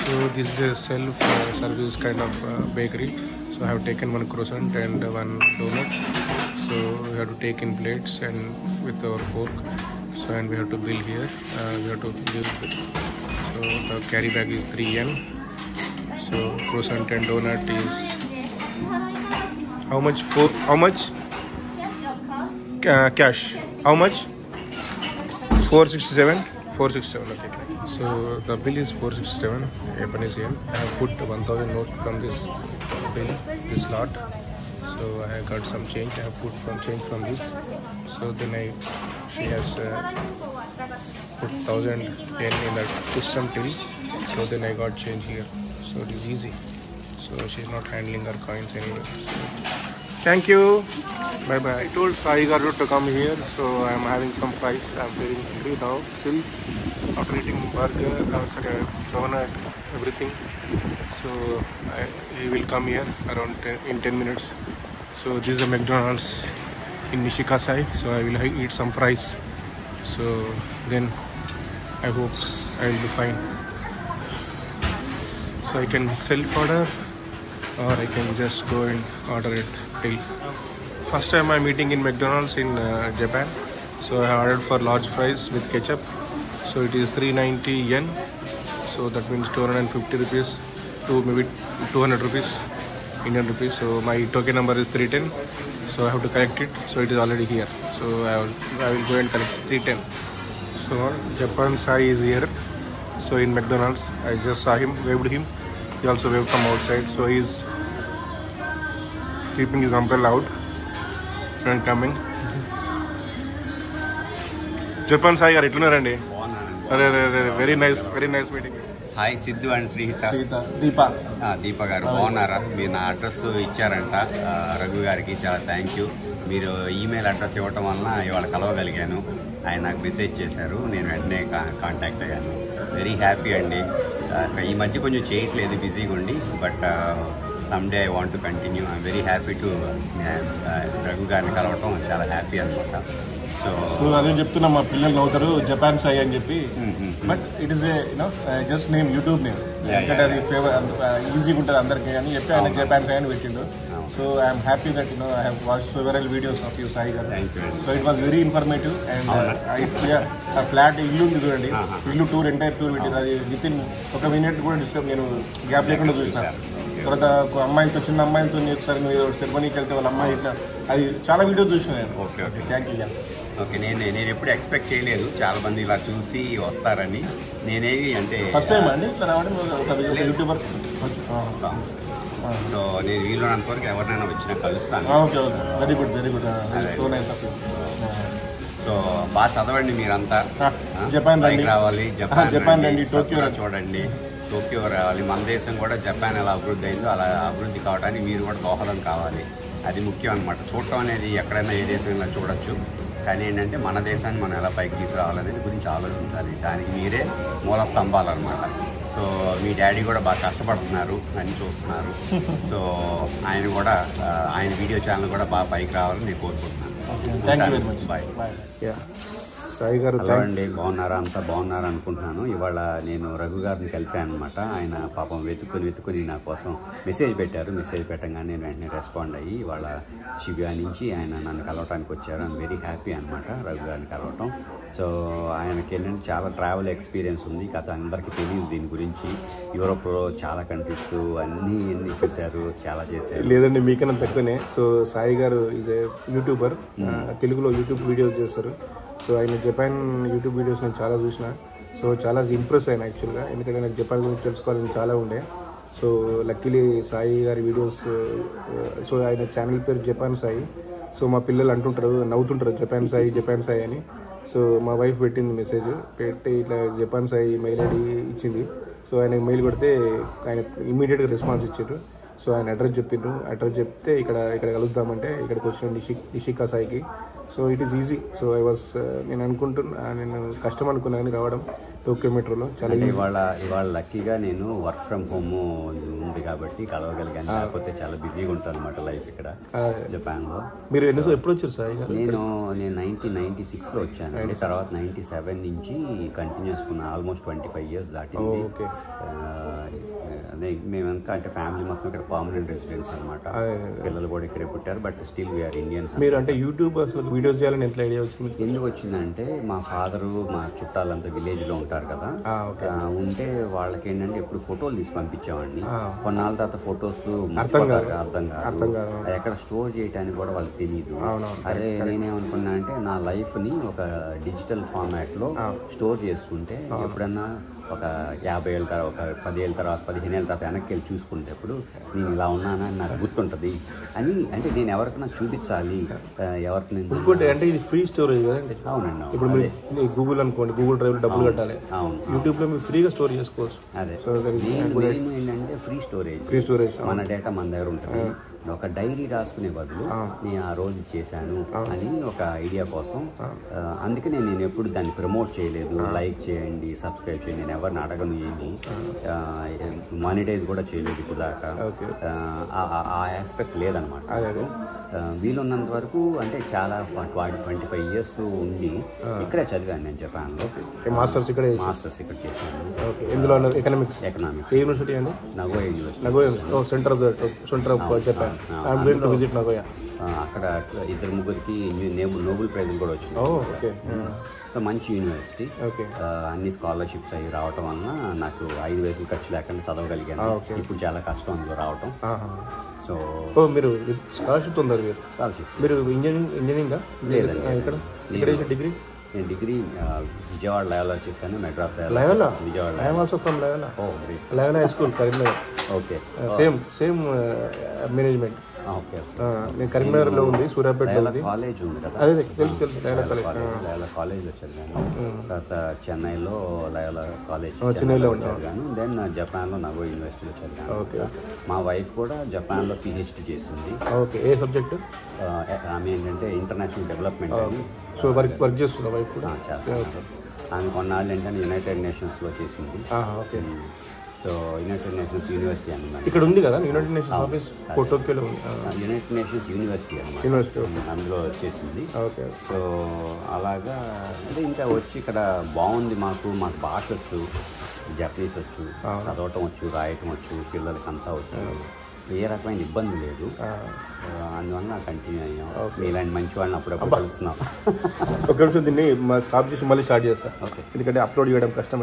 So this is a self-service kind of bakery. So I have taken one croissant and one donut. So we have to take in plates and with our fork. So and we have to bill here. We have to give. So the carry bag is 3 yen. So croissant and donut is how much? How much? Cash. How much? 467. 467. Okay. So the bill is 467 Japanese yen. I have put 1000 note from this bill, this lot. So I have got some change. I have put change from this. So then she has put 1000 yen in the system till. So then I got change here. So it is easy. So she's not handling her coins anyway. So, thank you. Bye bye. I told Sai Garu to come here. So I am having some fries. I am feeling hungry now. Still after eating burger, donut, everything. So he will come here around in 10 minutes. So this is a McDonald's in Nishikasai. So I will eat some fries. So then I hope I will be fine. So I can self-order or I can just go and order it till. First time I'm eating in McDonald's in Japan. So I ordered for large fries with ketchup. So it is 390 yen. So that means 250 rupees to maybe 200 rupees Indian rupees. So my token number is 310. So I have to collect it. So it is already here. So I will go and collect 310. So Japan Sai is here. So in McDonald's, I just saw him, waved him. He also waved from outside. So he is keeping his umbrella out and coming. Japan Sai garu etlunnarandi? Very nice meeting. Hi Siddhu and Srihitha Deepa గారు బాగున్నారా? మీరు నా address ఇచ్చారంట రఘు గారికి, చాలా thank you. మీరు email address ఇవ్వటం వలన ఇవాళ కలవగలిగాను. ఆయన నాకు మెసేజ్ చేశారు, నేను వెంటనే కాంటాక్ట్ అయ్యాను. వెరీ హ్యాపీ అండి. ఈ మధ్య కొంచెం చేయట్లేదు, బిజీగా ఉండి, but someday I want to continue. I'm very happy to Raghu గారిని కలవటం చాలా హ్యాపీ అనమాట. సో అదే చెప్తున్నా, మా పిల్లలు నవ్వుతారు జపాన్ సై అని చెప్పి, but it is just name, YouTube name. ఎందుకంటే అది ఫేవర్ ఈజీగా ఉంటుంది అందరికీ అని చెప్పి ఆయన జపాన్ సై అని పెట్టిండు. So I'm happy that I have watch several videos of you Sai గారు. So it was very informative. And ఆ ఫ్లాట్ ఇల్లు ఉంది చూడండి, ఇల్లు ఎంటైర్ టూర్ పెట్టింది. అది విత్ ఇన్ 1 minute కూడా డిస్టర్బ్, నేను గ్యాప్ లేకుండా చూసిన. తర్వాత ఒక అమ్మాయితో, చిన్న అమ్మాయితో ఒకసారి నువ్వు సెరమనీకి వెళ్తే వాళ్ళ అమ్మాయి ఇట్లా, అది చాలా వీడియోస్ చూసిన నేను. Okay okay, thank you. Okay, నేను ఎప్పుడు ఎక్స్పెక్ట్ చేయలేదు చాలా మంది ఇలా చూసి వస్తారని. నేనేవి అంటే ఫస్ట్ టైం అండి ఇట్లా రావడం, యూట్యూబర్. సో నేను వీలున్నంత వరకు ఎవరినైనా వచ్చినా కలుస్తాను. Okay okay, very good very good. So బాగా చదవండి మీరంతా. జపాన్ రావాలి, జపాన్ రండి, టోక్యో చూడండి, టోక్యో రావాలి. మన దేశం కూడా జపాన్ ఎలా అభివృద్ధి అయిందో అలా అభివృద్ధి కావడానికి మీరు కూడా దోహదం కావాలి. అది ముఖ్యం అనమాట. చూడటం అనేది ఎక్కడైనా ఏ దేశంలో చూడొచ్చు, కానీ ఏంటంటే మన దేశాన్ని మనం ఎలా పైకి తీసుకురావాలనేది గురించి ఆలోచించాలి. దానికి మీరే మూల స్తంభాలు అనమాట. సో మీ డాడీ కూడా బాగా కష్టపడుతున్నారు అని చూస్తున్నారు. సో ఆయన కూడా ఆయన వీడియో ఛానల్ కూడా బాగా పైకి రావాలని నేను కోరుకుంటున్నాను. బాయ్. సాయి గారు అండి, బాగున్నారా? అంతా బాగున్నారా అనుకుంటున్నాను. ఇవాళ నేను రఘు గారిని కలిశాను అనమాట. ఆయన పాపం వెతుక్కుని నా కోసం మెసేజ్ పెట్టారు. మెసేజ్ పెట్టగానే నేను వెంటనే రెస్పాండ్ అయ్యి ఇవాళ శివ్యా నుంచి ఆయన నన్ను కలవటానికి వచ్చారు. ఐఎమ్ వెరీ హ్యాపీ అనమాట రఘు గారిని కలవటం. సో ఆయనకి ఏంటంటే చాలా ట్రావెల్ ఎక్స్పీరియన్స్ ఉంది. కథ అందరికీ తెలియదు దీని గురించి. యూరోప్లో చాలా కంట్రీస్ అన్నీ చూశారు, చాలా చేశారు. లేదండి, మీకన్నా తక్కువనే. సో సాయి గారు ఈజ్ ఏ యూట్యూబర్, తెలుగులో యూట్యూబ్ వీడియోస్ చేస్తారు. సో ఆయన జపాన్ యూట్యూబ్ వీడియోస్ నేను చాలా చూసిన. సో చాలా ఇంప్రెస్ అయినా యాక్చువల్గా, ఎందుకంటే నాకు జపాన్ గురించి తెలుసుకోవాలని చాలా ఉండే. సో లక్కీలీ సాయి గారి వీడియోస్, సో ఆయన ఛానల్ పేరు జపాన్ సాయి. సో మా పిల్లలు అంటుంటారు, నవ్వుతుంటారు జపాన్ సాయి అని. సో మా వైఫ్ పెట్టింది మెసేజ్, పెట్టి ఇట్లా జపాన్ సాయి మెయిల్ ఐడి ఇచ్చింది. సో ఆయనకి మెయిల్ కొడితే ఆయన ఇమీడియట్గా రెస్పాన్స్ ఇచ్చారు. సో ఆయన అడ్రస్ చెప్పిండ్రు. అడ్రస్ చెప్తే ఇక్కడ కలుద్దామంటే ఇక్కడికి వచ్చిన నిషికాసాయికి. So it is easy. So I was నేను కష్టం అనుకున్నాను కానీ రావడం టోక్యో మెట్రోలో చాలా ఇవాళ లక్కీగా నేను వర్క్ ఫ్రమ్ హోమ్ ఉంది కాబట్టి కలవగలిగాను. కాకపోతే చాలా బిజీగా ఉంటాను అనమాట లైఫ్ ఇక్కడ జపాన్లో. మీరు ఎప్పుడు వచ్చారు సాయి గారు? నేను 1996లో వచ్చాను. తర్వాత 97 నుంచి కంటిన్యూస్ ఆల్మోస్ట్ 25 years దాటింది. అదే మేము ఇంకా అంటే ఫ్యామిలీ మొత్తం ఇక్కడ పర్మనెంట్ రెసిడెన్స్ అనమాట. పిల్లలు కూడా ఇక్కడే పుట్టారు, బట్ స్టిల్ వీఆర్ ఇండియన్స్. మీరు అంటే యూట్యూబ్ అసలు వీడియోస్ చేయాలని ఎంత ఐడియా వచ్చింది? ఎందుకు వచ్చిందంటే మా ఫాదరు మా చుట్టాలంతా విలేజ్లో ఉంటారు కదా, ఉంటే వాళ్ళకి ఏంటంటే ఎప్పుడు ఫోటోలు తీసి పంపించేవాడిని. కొన్నాళ్ళ తర్వాత ఫొటోస్ అర్థం కాదు, ఎక్కడ స్టోర్ చేయడానికి కూడా వాళ్ళకి తెలియదు. అదే నేనేమనుకున్నా అంటే నా లైఫ్ని ఒక డిజిటల్ ఫార్మాట్లో స్టోర్ చేసుకుంటే ఎప్పుడన్నా ఒక 50 ఏళ్ళ తర్వాత, ఒక 10 ఏళ్ళ తర్వాత, 15 ఏళ్ళ తర్వాత వెనక్కి వెళ్ళి చూసుకునేటప్పుడు నేను ఇలా ఉన్నానని నాకు గుర్తుంటుంది అని. అంటే నేను ఎవరికైనా చూపించాలి, ఎవరికి. ఇంకోటి అంటే ఇది ఫ్రీ స్టోరేజ్ కదండి. అవునండి. ఇప్పుడు మీరు గూగుల్ అనుకోండి, గూగుల్ డ్రైవ్ డబ్బులు కట్టాలి. అవును. యూట్యూబ్లో మీరు ఫ్రీగా స్టోర్ చేసుకోవచ్చు. అదే ఏంటంటే ఫ్రీ స్టోరేజ్. మన డేటా మన దగ్గర ఉంటుంది. ఒక డైరీ రాసుకునే బదులు నేను ఆ రోజు చేశాను అని ఒక ఐడియా కోసం. అందుకనే నేను ఎప్పుడు దాన్ని ప్రమోట్ చేయలేదు. లైక్ చేయండి, సబ్స్క్రైబ్ చేయండి, నేను ఎవరిని అడగను, ఏమి మానిటైజ్ కూడా చేయలేదు ఇప్పుడు దాకా. ఆ ఆస్పెక్ట్ లేదనమాట. వీలున్నంత వరకు అంటే చాలా 25 years ఉండి ఇక్కడే చదివాను నేను జపాన్లో. మాస్టర్స్ ఇక్కడ చేశాను. ఎకనామిక్స్. యూనివర్సిటీ అండి? Nagoya university, centre of Japan. అక్కడ 2-3 నోబెల్ ప్రైజులు కూడా వచ్చినాయి. సో మంచి యూనివర్సిటీ. అన్ని స్కాలర్షిప్స్ అవి రావటం వలన నాకు 5 వయసులు ఖర్చు లేకుండా చదవగలిగాను. ఇప్పుడు చాలా కష్టం అందులో రావటం. సో మీరు స్కాలర్షిప్ ఉన్నారు? స్కాలర్షిప్. మీరు ఇంజనీరింగ్ లేదండి? డిగ్రీ? నేను డిగ్రీ విజయవాడ లయోలా చేశాను, Madras Vijayawada. Loyola high school Karimnagar. Okay. Same management. Okay. నేను కరీంనగర్లో ఉంది, సూర్యాపేటలో ఉంది. కాలేజ్ ఉంది కదా? అదే తెలుసు. లయోలా కాలేజ్లో చదివాను. తర్వాత చెన్నైలో లయోలా కాలేజ్ చదివాను. దెన్ జపాన్లో నగో యూనివర్సిటీలో చదివాను. మా వైఫ్ కూడా జపాన్లో PhD చేసింది. ఓకే. ఏ సబ్జెక్ట్? ఆమె ఏంటంటే ఇంటర్నేషనల్ డెవలప్మెంట్ అని. సో వర్క్ చేస్తున్నా వైఫ్ కూడా? చేస్తాను. ఆమె కొన్నాళ్ళు ఏంటంటే యునైటెడ్ నేషన్స్లో చేసింది. Okay. So United nations university అన్నమాట. ఇక్కడ ఉంది కదా యునైటెడ్ నేషన్స్ ఆఫీస్ టోక్యోలో ఉంది. యునైటెడ్ నేషన్స్ యూనివర్సిటీ అందులో వచ్చేసింది. ఓకే. సో అలాగా అంటే ఇంకా వచ్చి ఇక్కడ బాగుంది. మాకు భాష వచ్చు, జపనీస్ వచ్చు, చదవటం వచ్చు, రాయటం వచ్చు, పిల్లలకి అంతా వచ్చు. ఏ రకమైన ఇబ్బంది లేదు. అందువల్ల కంటిన్యూ అయ్యాం. ఇలాంటి మంచి వాళ్ళని అప్పుడప్పుడు కలుస్తున్నాం. ఒక నిమిషం దీన్ని స్టాప్ చేసి మళ్ళీ స్టార్ట్ చేస్తాను, ఎందుకంటే అప్లోడ్ చేయడం కష్టం.